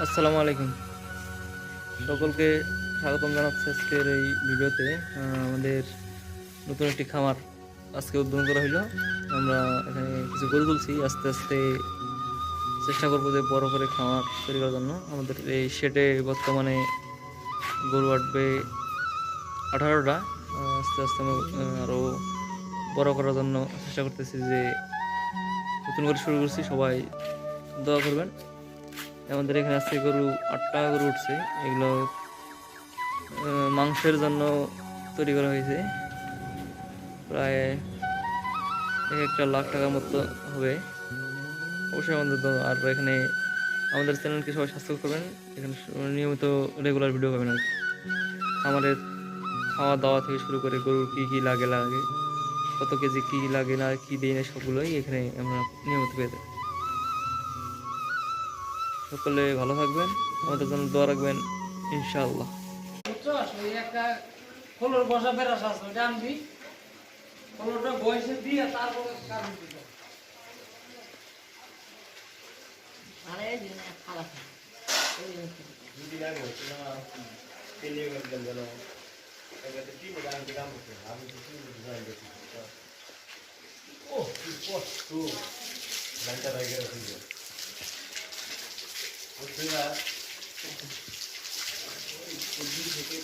আসসালামু আলাইকুম, সকলকে স্বাগতম জানাচ্ছি আজকের এই ভিডিওতে। আমাদের নতুন একটি খামার আজকে উদ্বোধন করা হলো। আমরা এখানে কিছু গরু তুলছি, আস্তে আস্তে চেষ্টা করবো যে বড় করে খামার তৈরি করার জন্য। আমাদের এই শেডে বর্তমানে গরু আটবে 18টা। আস্তে আস্তে আমরা আরও বড় করার জন্য চেষ্টা করতেছি, যে নতুন করে শুরু করছি, সবাই দোয়া করবেন। আমাদের এখানে আজকে গরু 8টা গরু উঠছে। এগুলো মাংসের জন্য তৈরি করা হয়েছে। প্রায় 1 লাখ টাকার মতো হবে অবশ্যই আমাদের তো। আর এখানে আমাদের চ্যানেলকে সবাই সাবস্ক্রাইব করবেন, এখানে নিয়মিত রেগুলার ভিডিও পাবেন আর কি। আমাদের খাওয়া দাওয়া থেকে শুরু করে গরুর কী কী লাগে কত কেজি কী লাগে না কী দিই না, সবগুলোই এখানে আমরা নিয়মিত পেয়ে যাই। সকলে ভালো থাকবেন, আমাদের জন্য দোয়া রাখবেন, ইনশাআল্লাহ। একটা খোলর বসা বেড়াস আছে ওটা আনবি, খোলরটা বয়সে দিয়ে তারপরে কাটবি দিতে। আরে দিনে খারাপ ওই দুদিন আগে হচ্ছে না তেলিয়ে গেছিলাম যেন এটাতে কি বলে আমি কাম করতে আমি তো কি ডিজাইন করছি। ও কি কষ্ট লাইনটা রাইগে রাখি বুঝলি না ওই থেকে